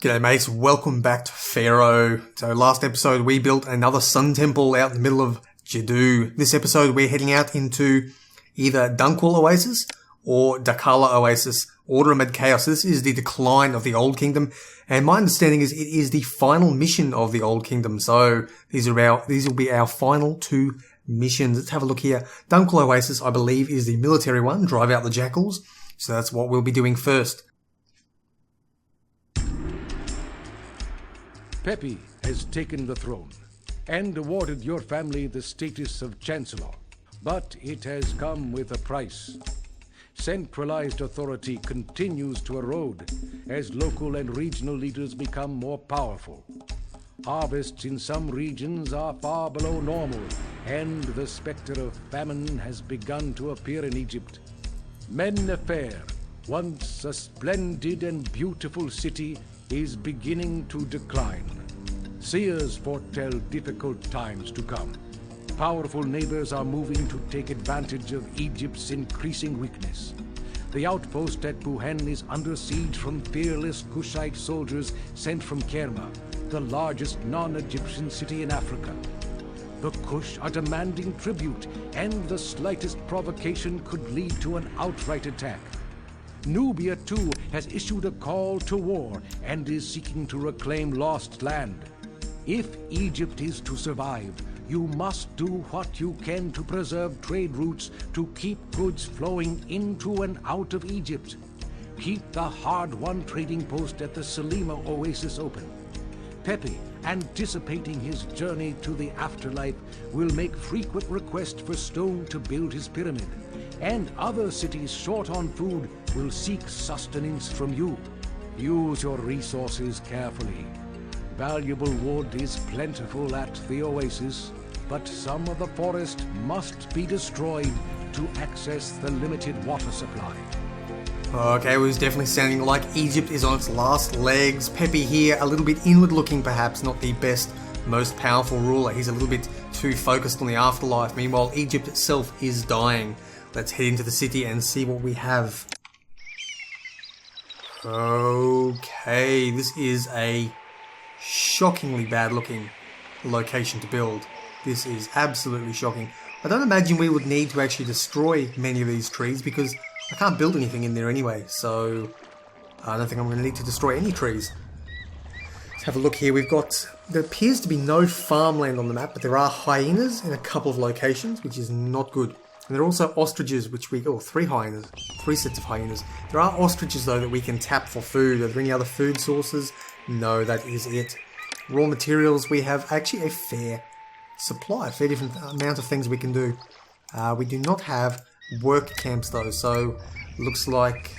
G'day mates, welcome back to Pharaoh. So last episode we built another sun temple out in the middle of Jadoo. This episode we're heading out into either Dunqul Oasis or Dunqul Oasis. Order amid chaos. This is the decline of the Old Kingdom, and my understanding is it is the final mission of the Old Kingdom. So these will be our final two missions. Let's have a look here. Dunqul Oasis, I believe, is the military one. Drive out the jackals. So that's what we'll be doing first. Pepi has taken the throne and awarded your family the status of Chancellor. But it has come with a price. Centralized authority continues to erode as local and regional leaders become more powerful. Harvests in some regions are far below normal, and the specter of famine has begun to appear in Egypt. Mennefer, once a splendid and beautiful city, is beginning to decline. Seers foretell difficult times to come. Powerful neighbors are moving to take advantage of Egypt's increasing weakness. The outpost at Buhen is under siege from fearless Kushite soldiers sent from Kerma, the largest non-Egyptian city in Africa. The Kush are demanding tribute, and the slightest provocation could lead to an outright attack. Nubia, too, has issued a call to war and is seeking to reclaim lost land. If Egypt is to survive, you must do what you can to preserve trade routes to keep goods flowing into and out of Egypt. Keep the hard-won trading post at the Salima Oasis open. Pepi, anticipating his journey to the afterlife, will make frequent requests for stone to build his pyramid. And other cities short on food will seek sustenance from you. Use your resources carefully. Valuable wood is plentiful at the oasis, but some of the forest must be destroyed to access the limited water supply. Okay, it was definitely sounding like Egypt is on its last legs. Pepi here, a little bit inward looking perhaps, not the best, most powerful ruler. He's a little bit too focused on the afterlife. Meanwhile, Egypt itself is dying. Let's head into the city and see what we have. Okay, this is a shockingly bad looking location to build. This is absolutely shocking. I don't imagine we would need to actually destroy many of these trees because I can't build anything in there anyway, so I don't think I'm going to need to destroy any trees. Let's have a look here. There appears to be no farmland on the map, but there are hyenas in a couple of locations, which is not good. And there are also ostriches, three hyenas, 3 sets of hyenas. There are ostriches though that we can tap for food. Are there any other food sources? No, that is it. Raw materials, we have actually a fair supply, a fair different amount of things we can do. We do not have work camps though, so looks like,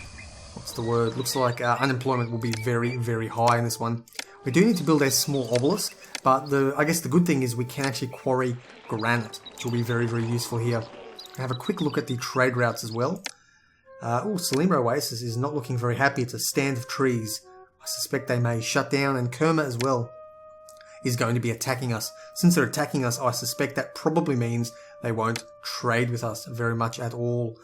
unemployment will be very, very high in this one. We do need to build a small obelisk, but I guess the good thing is we can actually quarry granite, which will be very, very useful here. Have a quick look at the trade routes as well. Salima Oasis is not looking very happy. It's a stand of trees. I suspect they may shut down, and Kerma as well is going to be attacking us. Since they're attacking us, I suspect that probably means they won't trade with us very much at all.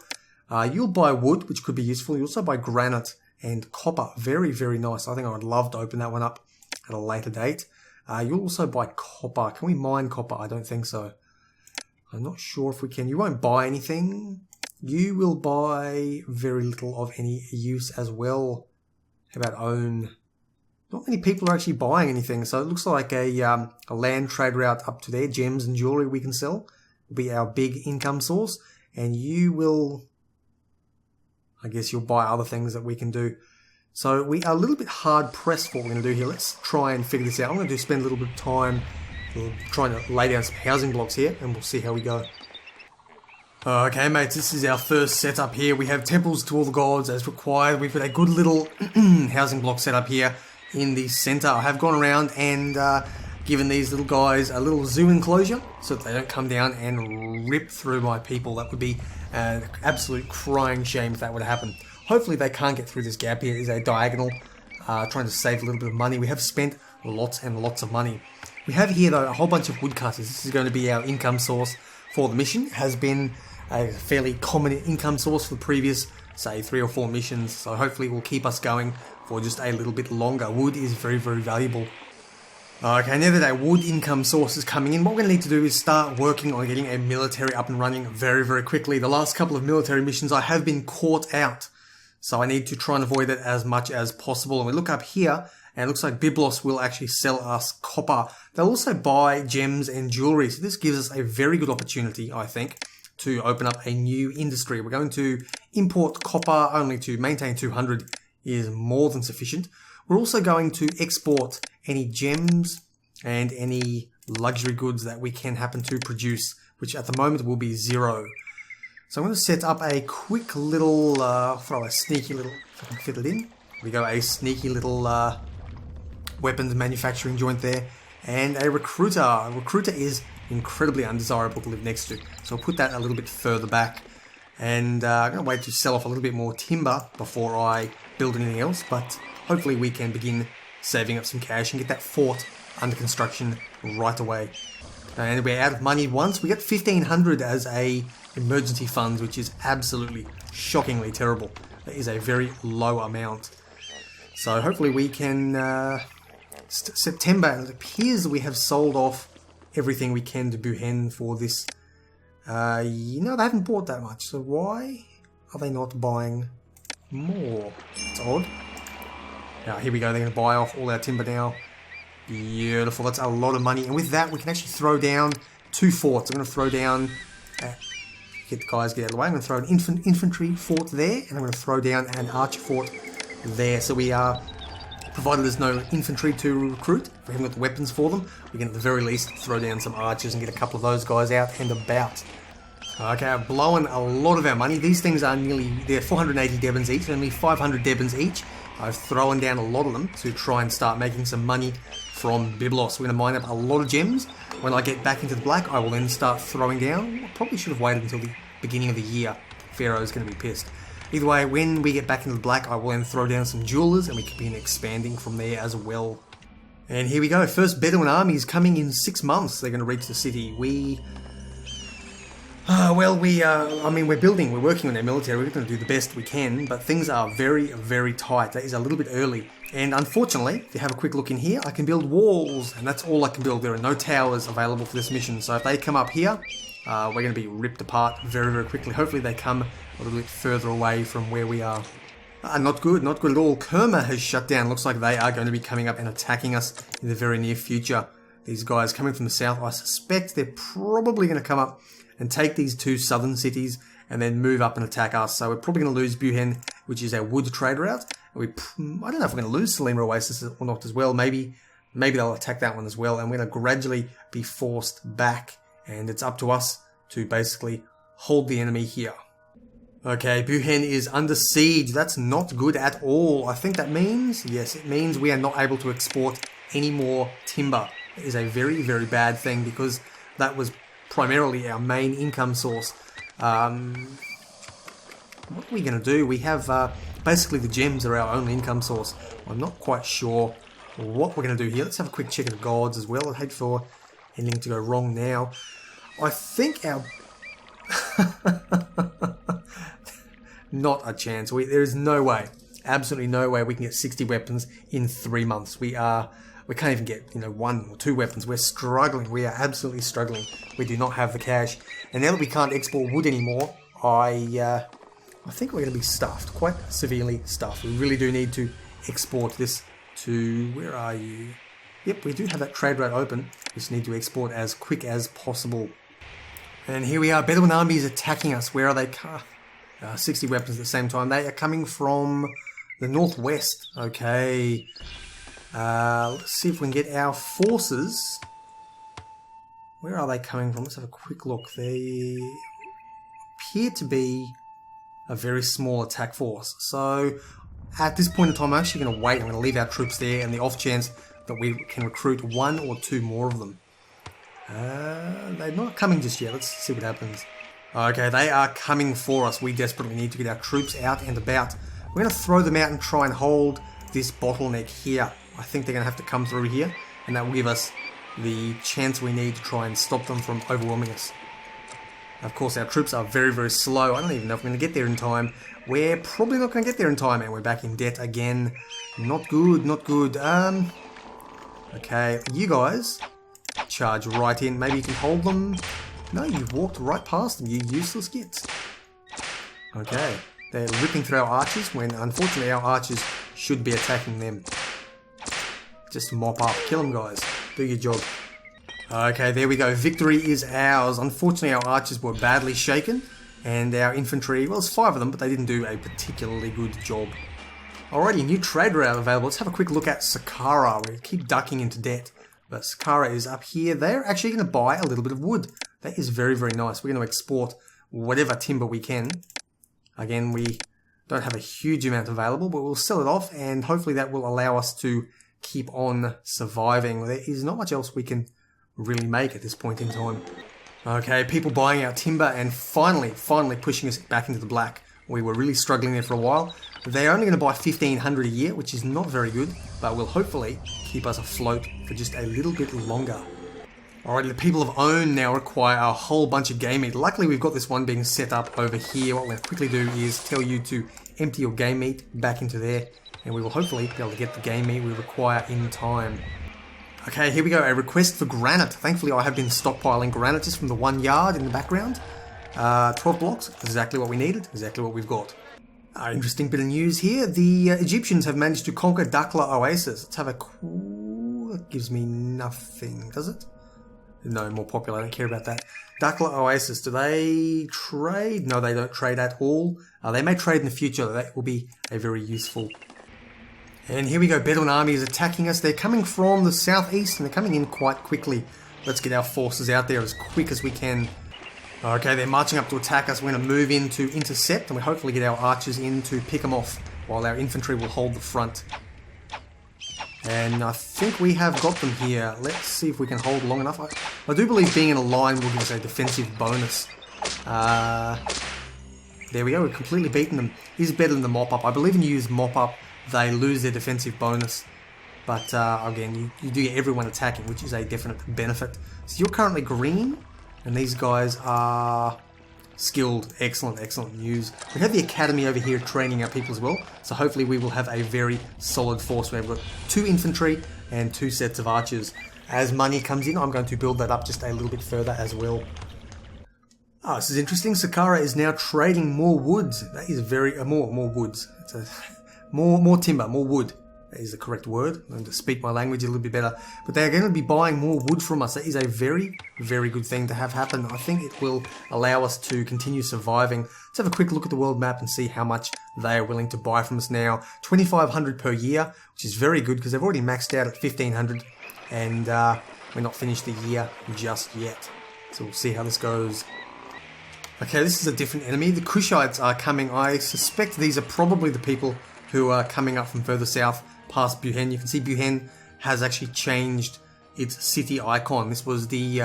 You'll buy wood, which could be useful. You also buy granite and copper. Very, very nice. I think I would love to open that one up at a later date. You'll also buy copper. Can we mine copper? I don't think so. I'm not sure if we can. You won't buy anything. You will buy very little of any use as well. How about own? Not many people are actually buying anything, so it looks like a land trade route up to there. Gems and jewelry we can sell will be our big income source, and you will, I guess you'll buy other things that we can do. So we are a little bit hard pressed for what we're going to do here. Let's try and figure this out. I'm going to spend a little bit of time trying to lay down some housing blocks here, and we'll see how we go. Okay mates, this is our first setup here. We have temples to all the gods as required. We've got a good little housing block set up here in the center. I have gone around and given these little guys a little zoo enclosure so that they don't come down and rip through my people. That would be an absolute crying shame if that would happen. Hopefully they can't get through this gap here. It is a diagonal, trying to save a little bit of money. We have spent lots and lots of money. We have here though a whole bunch of woodcutters. This is going to be our income source for the mission. It has been a fairly common income source for the previous say 3 or 4 missions, so hopefully it will keep us going for just a little bit longer. Wood is very, very valuable. Okay, now that our wood income source is coming in, what we're going to need to do is start working on getting a military up and running very, very quickly. The last couple of military missions I have been caught out, so I need to try and avoid it as much as possible. And we look up here, and it looks like Blxz will actually sell us copper. They'll also buy gems and jewelry, so this gives us a very good opportunity, I think, to open up a new industry. We're going to import copper only to maintain 200 is more than sufficient. We're also going to export any gems and any luxury goods that we can happen to produce, which at the moment will be 0. So I'm going to set up a quick little, throw a sneaky little, if I can fit it in. Here we go, a sneaky little weapons manufacturing joint there. And a recruiter. A recruiter is incredibly undesirable to live next to. So I'll put that a little bit further back. And I'm going to wait to sell off a little bit more timber before I build anything else. But hopefully we can begin saving up some cash and get that fort under construction right away. And we're out of money once. We get 1,500 as a emergency funds, which is absolutely shockingly terrible. That is a very low amount. So hopefully we can... September, and it appears that we have sold off everything we can to Buhen for this. You know, they haven't bought that much, so why are they not buying more? It's odd. Now, here we go, they're going to buy off all our timber now. Beautiful, that's a lot of money. And with that, we can actually throw down 2 forts. I'm going to throw down... get the guys get out of the way. I'm going to throw an infantry fort there, and I'm going to throw down an archer fort there. So we are... Provided there's no infantry to recruit, if we haven't got the weapons for them, we can at the very least throw down some archers and get a couple of those guys out and about. Okay, I've blown a lot of our money. These things are they're 480 Debens each, only 500 Debens each. I've thrown down a lot of them to try and start making some money from Blxz. We're going to mine up a lot of gems. When I get back into the black, I will then start throwing down. I probably should have waited until the beginning of the year. Pharaoh's going to be pissed. Either way, when we get back into the black, I will then throw down some jewelers, and we can begin expanding from there as well. And here we go. First Bedouin army is coming in 6 months. They're going to reach the city. We're building, we're working on our military. We're going to do the best we can, but things are very, very tight. That is a little bit early. And unfortunately, if you have a quick look in here, I can build walls, and that's all I can build. There are no towers available for this mission. So if they come up here, we're going to be ripped apart very, very quickly. Hopefully they come a little bit further away from where we are. Not good at all. Kerma has shut down. Looks like they are going to be coming up and attacking us in the very near future. These guys coming from the south, I suspect they're probably going to come up and take these 2 southern cities and then move up and attack us. So we're probably going to lose Buhen, which is our wood trade route. I don't know if we're going to lose Dunqul Oasis or not as well. Maybe they'll attack that one as well, and we're going to gradually be forced back. And it's up to us to basically hold the enemy here. Okay, Buhen is under siege. That's not good at all. I think that means, yes, it means we are not able to export any more timber. It is a very, very bad thing because that was primarily our main income source. What are we going to do? We have basically the gems are our only income source. I'm not quite sure what we're going to do here. Let's have a quick check of the gods as well. I'd hate for anything to go wrong now. I think our... Not a chance. There is no way, absolutely no way we can get 60 weapons in 3 months. We can't even get 1 or 2 weapons. We're struggling. We are absolutely struggling. We do not have the cash. And now that we can't export wood anymore, I think we're going to be stuffed, quite severely stuffed. We really do need to export this to, where are you? Yep, we do have that trade route open. We just need to export as quick as possible. And here we are. Bedouin army is attacking us. Where are they? 60 weapons at the same time. They are coming from the northwest. Okay. Let's see if we can get our forces. Where are they coming from? Let's have a quick look. They appear to be a very small attack force. So at this point in time, I'm actually going to wait. I'm going to leave our troops there, and the off chance that we can recruit 1 or 2 more of them. They're not coming just yet. Let's see what happens. Okay, they are coming for us. We desperately need to get our troops out and about. We're going to throw them out and try and hold this bottleneck here. I think they're going to have to come through here, and that will give us the chance we need to try and stop them from overwhelming us. Of course, our troops are very, very slow. I don't even know if we're going to get there in time. We're probably not going to get there in time, and we're back in debt again. Not good, not good. Okay, you guys charge right in. Maybe you can hold them. No, you've walked right past them, you useless gits. Okay, they're ripping through our archers when unfortunately our archers should be attacking them. Just mop up, kill them, guys. Do your job. Okay, there we go. Victory is ours. Unfortunately, our archers were badly shaken, and our infantry, well, it's 5 of them, but they didn't do a particularly good job. Alrighty, new trade route available. Let's have a quick look at Saqqara. We keep ducking into debt, but Saqqara is up here. They're actually going to buy a little bit of wood. That is very, very nice. We're going to export whatever timber we can. Again, we don't have a huge amount available, but we'll sell it off, and hopefully that will allow us to keep on surviving. There is not much else we can really make at this point in time. Okay, people buying our timber and finally pushing us back into the black. We were really struggling there for a while. They're only going to buy 1,500 a year, which is not very good, but will hopefully keep us afloat for just a little bit longer. Alrighty, the people of Own now require a whole bunch of game meat. Luckily, we've got this one being set up over here. What we'll quickly do is tell you to empty your game meat back into there, and we will hopefully be able to get the game meat we require in time. Okay, here we go, a request for granite. Thankfully, I have been stockpiling granite just from the 1 yard in the background. 12 blocks, exactly what we needed, exactly what we've got. Interesting bit of news here. The Egyptians have managed to conquer Dunqul Oasis. Let's have a that gives me nothing, does it? No, more popular, I don't care about that. Dunqul Oasis, do they trade? No, they don't trade at all. They may trade in the future, that will be a very useful. And here we go, Bedouin army is attacking us. They're coming from the southeast and they're coming in quite quickly. Let's get our forces out there as quick as we can. Okay, they're marching up to attack us. We're going to move in to intercept and we hopefully get our archers in to pick them off while our infantry will hold the front. And I think we have got them here. Let's see if we can hold long enough. I do believe being in a line will give us a defensive bonus. There we go, we've completely beaten them. He's better than the mop-up. I believe when you use mop-up, they lose their defensive bonus. But again, you do get everyone attacking, which is a definite benefit. So you're currently green, and these guys are skilled. Excellent, excellent news. We have the academy over here training our people as well, so hopefully we will have a very solid force. We've got 2 infantry and 2 sets of archers. As money comes in, I'm going to build that up just a little bit further as well. Oh, this is interesting. Saqqara is now trading more woods. That is very more woods. It's more timber, more wood. That is the correct word. I'm going to speak my language a little bit better. But they are going to be buying more wood from us. That is a very, very good thing to have happen. I think it will allow us to continue surviving. Let's have a quick look at the world map and see how much they are willing to buy from us now. 2,500 per year, which is very good because they've already maxed out at 1,500. And we're not finished the year just yet. So we'll see how this goes. Okay, this is a different enemy. The Kushites are coming. I suspect these are probably the people who are coming up from further south past Buhen. You can see Buhen has actually changed its city icon. This was the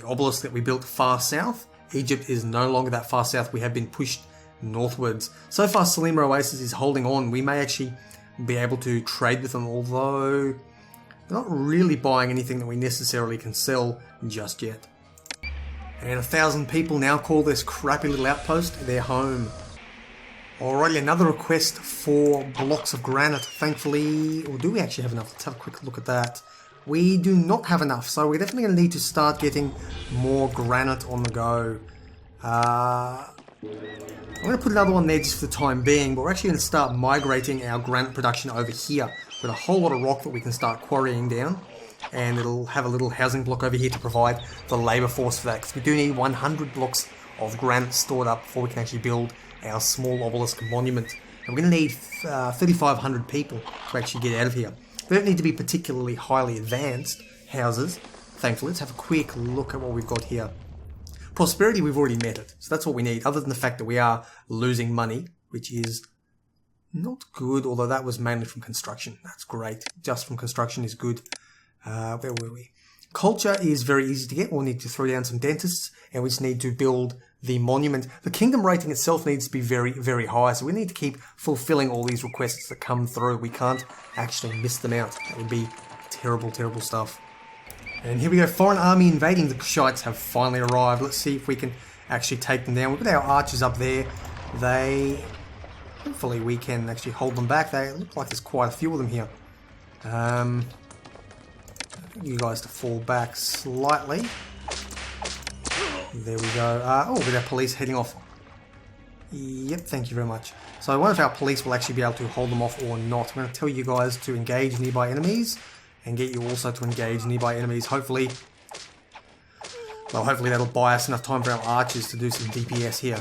obelisk that we built far south. Egypt is no longer that far south. We have been pushed northwards. So far, Salima Oasis is holding on. We may actually be able to trade with them, although they're not really buying anything that we necessarily can sell just yet. And 1,000 people now call this crappy little outpost their home. Alrighty, another request for blocks of granite. Thankfully, or do we actually have enough? Let's have a quick look at that. We do not have enough, so we're definitely going to need to start getting more granite on the go. I'm going to put another one there just for the time being, but we're actually going to start migrating our granite production over here. We've got a whole lot of rock that we can start quarrying down. And it'll have a little housing block over here to provide the labour force for that, because we do need 100 blocks of granite stored up before we can actually build our small obelisk monument. And we're going to need 3,500 people to actually get out of here. They don't need to be particularly highly advanced houses, thankfully. Let's have a quick look at what we've got here. Prosperity, we've already met it, so that's what we need, other than the fact that we are losing money, which is not good, although that was mainly from construction. That's great. Just from construction is good. Where were we? Culture is very easy to get. We'll need to throw down some dentists, and we just need to build the monument. The kingdom rating itself needs to be very, very high, so we need to keep fulfilling all these requests that come through. We can't actually miss them out. That would be terrible, terrible stuff. And here we go, foreign army invading. The Kushites have finally arrived. Let's see if we can actually take them down. We've got our archers up there. Hopefully we can actually hold them back. They look like there's quite a few of them here. You guys to fall back slightly. There we go. Oh, with our police heading off. Yep, thank you very much. So I wonder if our police will actually be able to hold them off or not. I'm going to tell you guys to engage nearby enemies and get you also to engage nearby enemies. Hopefully that'll buy us enough time for our archers to do some DPS here.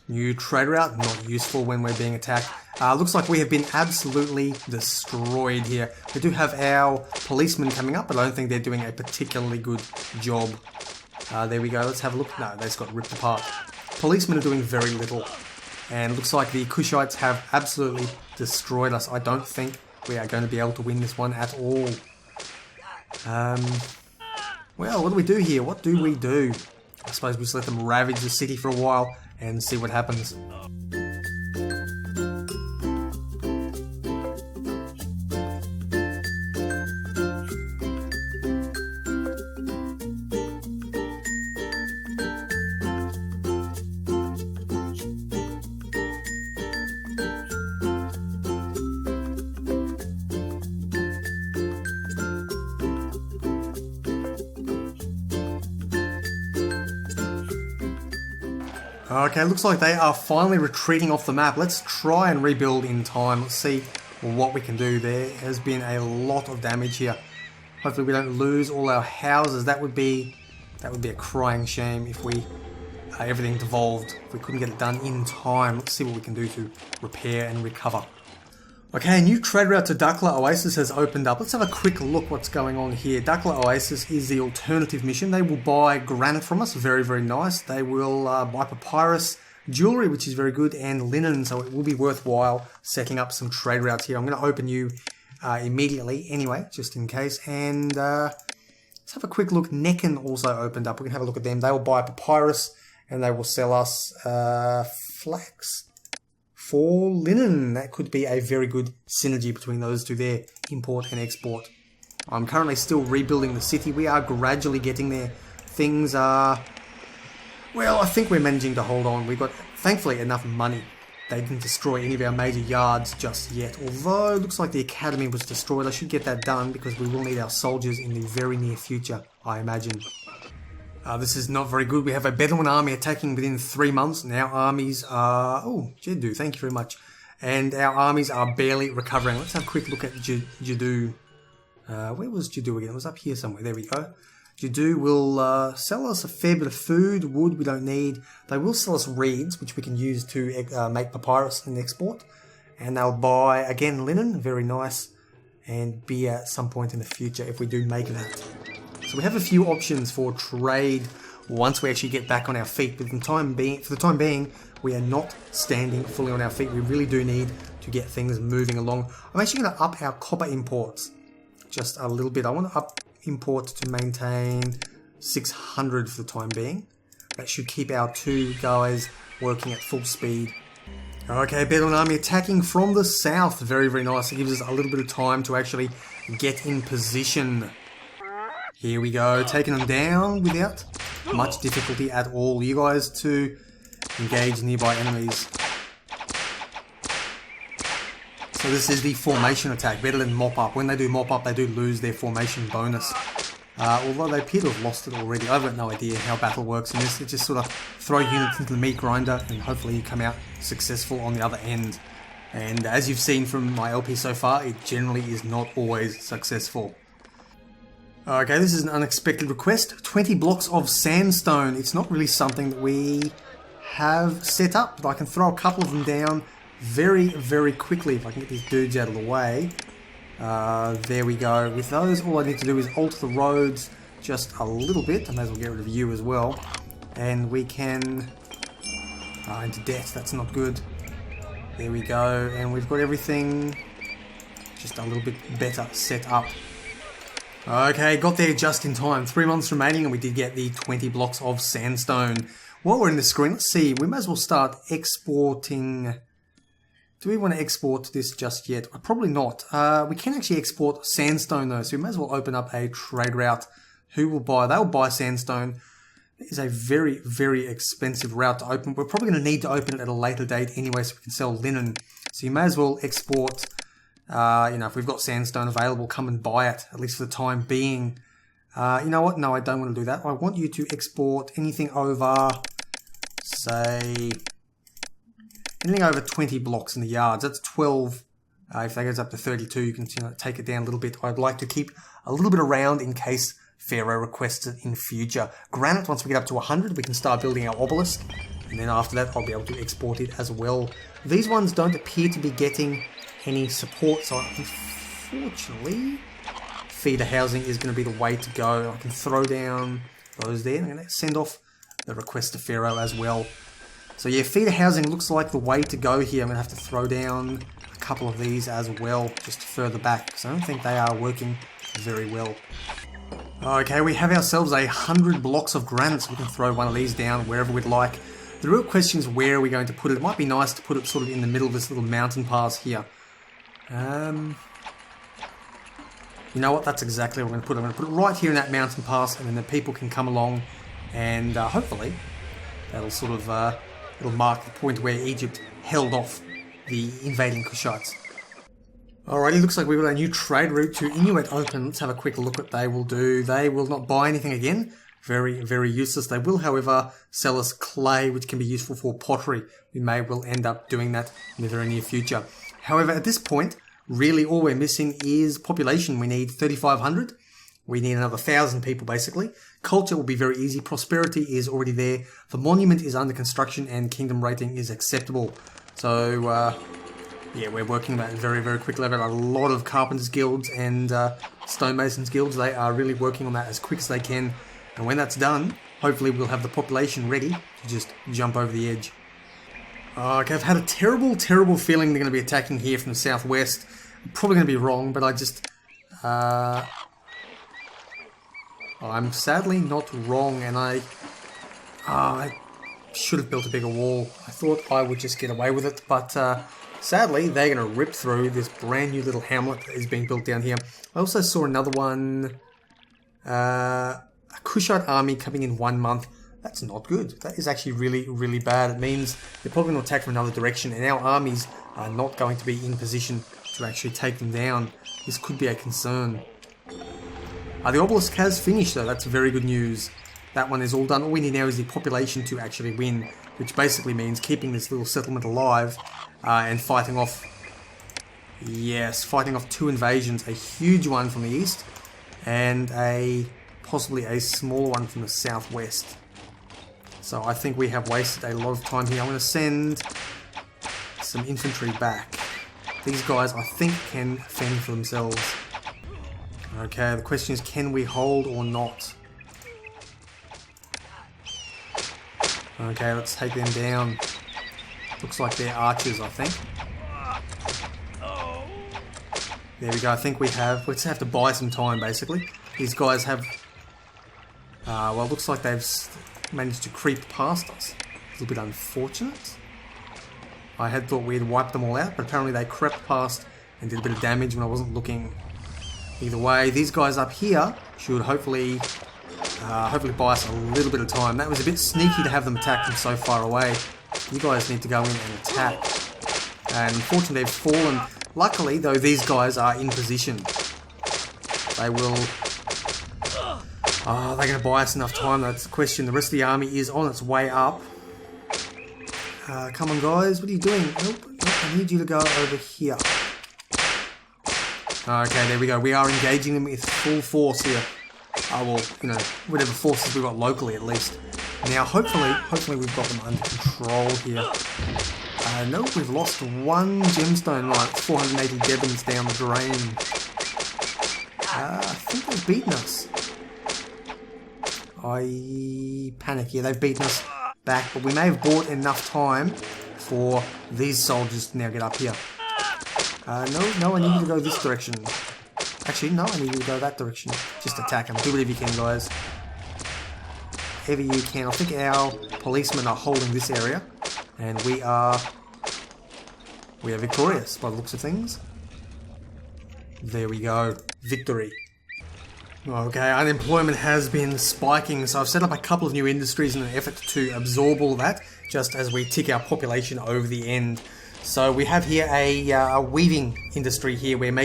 New trade route, not useful when we're being attacked. Looks like we have been absolutely destroyed here. We do have our policemen coming up, but I don't think they're doing a particularly good job. There we go, let's have a look. No, they just got ripped apart. Policemen are doing very little. And looks like the Kushites have absolutely destroyed us. I don't think we are going to be able to win this one at all. Well, what do we do here? What do we do? I suppose we just let them ravage the city for a while and see what happens. Okay, looks like they are finally retreating off the map. Let's try and rebuild in time. Let's see what we can do. There has been a lot of damage here. Hopefully we don't lose all our houses. That would be a crying shame if we everything devolved. If we couldn't get it done in time. Let's see what we can do to repair and recover. Okay, a new trade route to Dunqul Oasis has opened up. Let's have a quick look what's going on here. Dunqul Oasis is the alternative mission. They will buy granite from us, very, very nice. They will buy papyrus, jewellery, which is very good, and linen, so it will be worthwhile setting up some trade routes here. I'm going to open you immediately anyway, just in case. And let's have a quick look. Necken also opened up. We can have a look at them. They will buy papyrus, and they will sell us flax for linen. That could be a very good synergy between those two there, import and export. I'm currently still rebuilding the city. We are gradually getting there. Things are, well, I think we're managing to hold on. We've got, thankfully, enough money. They didn't destroy any of our major yards just yet, although it looks like the academy was destroyed. I should get that done because we will need our soldiers in the very near future, I imagine. This is not very good. We have a Bedouin army attacking within 3 months, and our armies are... Oh, Jeddu, thank you very much. And our armies are barely recovering. Let's have a quick look at Jeddu. Where was Jeddu again? It was up here somewhere. There we go. Jeddu will sell us a fair bit of food. Wood we don't need. They will sell us reeds, which we can use to make papyrus and export. And they'll buy, again, linen. Very nice. And beer at some point in the future if we do make that. So we have a few options for trade once we actually get back on our feet. But for the time being, we are not standing fully on our feet. We really do need to get things moving along. I'm actually going to up our copper imports just a little bit. I want to up imports to maintain 600 for the time being. That should keep our two guys working at full speed. Okay, Bedouin army attacking from the south. Very, very nice. It gives us a little bit of time to actually get in position. Here we go, taking them down without much difficulty at all. You guys to engage nearby enemies. So this is the formation attack, better than mop up. When they do mop up, they do lose their formation bonus. Although they appear to have lost it already. I've got no idea how battle works in this. It just sort of throw units into the meat grinder and hopefully you come out successful on the other end. And as you've seen from my LP so far, it generally is not always successful. Okay, this is an unexpected request. 20 blocks of sandstone. It's not really something that we have set up, but I can throw a couple of them down very, very quickly if I can get these dudes out of the way. There we go. With those, all I need to do is alter the roads just a little bit. I may as well get rid of you as well. And we can... into debt, that's not good. There we go. And we've got everything just a little bit better set up. Okay, got there just in time. 3 months remaining and we did get the 20 blocks of sandstone. While we're in the screen, let's see. We may as well start exporting... Do we want to export this just yet? Probably not. We can actually export sandstone though, so we may as well open up a trade route Who will buy? They'll buy sandstone. It is a very, very expensive route to open. We're probably going to need to open it at a later date anyway so we can sell linen. So you may as well export, if we've got sandstone available, come and buy it, at least for the time being. You know what? No, I don't want to do that. I want you to export anything over, say, anything over 20 blocks in the yards. That's 12. If that goes up to 32, you can take it down a little bit. I'd like to keep a little bit around in case Pharaoh requests it in future. Granite, once we get up to 100, we can start building our obelisk. And then after that, I'll be able to export it as well. These ones don't appear to be getting any support, so unfortunately, feeder housing is going to be the way to go. I can throw down those there. I'm going to send off the request to Pharaoh as well. So yeah, feeder housing looks like the way to go here. I'm going to have to throw down a couple of these as well, just further back, because I don't think they are working very well. Okay, we have ourselves 100 blocks of granite, so we can throw one of these down wherever we'd like. The real question is where are we going to put it? It might be nice to put it sort of in the middle of this little mountain pass here. You know what? That's exactly what I'm going to put it. I'm going to put it right here in that mountain pass, and then the people can come along, and hopefully that'll sort of it'll mark the point where Egypt held off the invading Kushites. Alrighty, looks like we've got a new trade route to Inuit open. Let's have a quick look at what they will do. They will not buy anything again. Very, very useless. They will, however, sell us clay, which can be useful for pottery. We may well end up doing that in the very near future. However, at this point, really all we're missing is population. We need 3,500. We need another 1,000 people, basically. Culture will be very easy. Prosperity is already there. The monument is under construction, and kingdom rating is acceptable. So, yeah, we're working that very, very quickly. I've got a lot of carpenters guilds and stonemasons guilds. They are really working on that as quick as they can. And when that's done, hopefully we'll have the population ready to just jump over the edge. Okay, I've had a terrible, terrible feeling they're going to be attacking here from the southwest. I'm probably going to be wrong, but I just... I'm sadly not wrong, and I should have built a bigger wall. I thought I would just get away with it, but... sadly, they're going to rip through this brand new little hamlet that is being built down here. I also saw another one, a Kushite army coming in 1 month. That's not good. That is actually really, really bad. It means they're probably going to attack from another direction, and our armies are not going to be in position to actually take them down. This could be a concern. The obelisk has finished, though. That's very good news. That one is all done. All we need now is the population to actually win, which basically means keeping this little settlement alive. And fighting off, yes, fighting off 2 invasions, a huge one from the east, and possibly a smaller one from the southwest. So I think we have wasted a lot of time here. I'm going to send some infantry back. These guys, I think, can fend for themselves. Okay, the question is, can we hold or not? Okay, let's take them down. Looks like they're archers, I think. There we go. I think we have... Let's have to buy some time, basically. These guys have... well, it looks like they've managed to creep past us. A little bit unfortunate. I had thought we'd wiped them all out, but apparently they crept past and did a bit of damage when I wasn't looking. Either way, these guys up here should hopefully buy us a little bit of time. That was a bit sneaky to have them attack from so far away. You guys need to go in and attack. And unfortunately, they've fallen. Luckily, though, these guys are in position. They will... Oh, they're going to buy us enough time. That's the question. The rest of the army is on its way up. Come on, guys. What are you doing? Nope. I need you to go over here. Okay, there we go. We are engaging them with full force here. Well, whatever forces we've got locally, at least. Now, hopefully we've got them under control here. No, we've lost 1 gemstone line. It's 480 debons down the drain. I think they've beaten us. I panic. Yeah, they've beaten us back, but we may have bought enough time for these soldiers to now get up here. No, I need you to go this direction. Actually, no, I need you to go that direction. Just attack them. Do whatever you can, guys. Whatever you can. I think our policemen are holding this area, and we are victorious by the looks of things. There we go. Victory. Okay, unemployment has been spiking, so I've set up a couple of new industries in an effort to absorb all that, just as we tick our population over the end. So we have here a weaving industry here. We're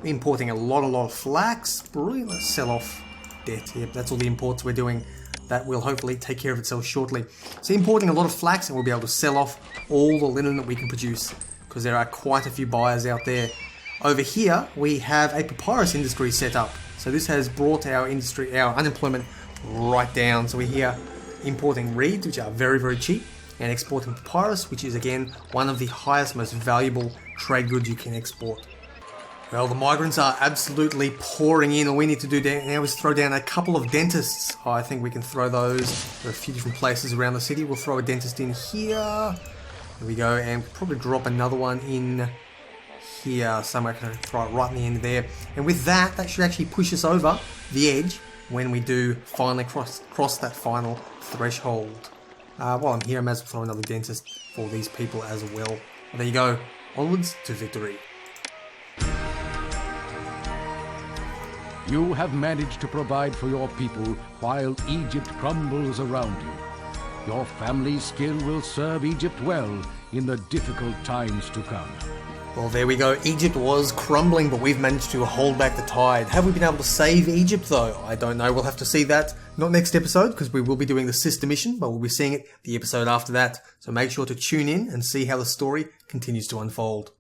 importing a lot of flax. Brilliant. Let's sell off debt. Yep, that's all the imports we're doing. That will hopefully take care of itself shortly. So importing a lot of flax, and we'll be able to sell off all the linen that we can produce, because there are quite a few buyers out there. Over here, we have a papyrus industry set up. So this has brought our unemployment right down. So we're here importing reeds, which are very cheap, and exporting papyrus, which is again one of the highest, most valuable trade goods you can export. Well, the migrants are absolutely pouring in. All we need to do now is throw down a couple of dentists. Oh, I think we can throw those. There are a few different places around the city. We'll throw a dentist in here. There we go, and probably drop another one in here somewhere. I can throw it right in the end there. And with that, that should actually push us over the edge when we do finally cross that final threshold. While I'm here, I may as well throw another dentist for these people as well. And there you go. Onwards to victory. You have managed to provide for your people while Egypt crumbles around you. Your family's skill will serve Egypt well in the difficult times to come. Well, there we go. Egypt was crumbling, but we've managed to hold back the tide. Have we been able to save Egypt, though? I don't know. We'll have to see that. Not next episode, because we will be doing the sister mission, but we'll be seeing it the episode after that. So make sure to tune in and see how the story continues to unfold.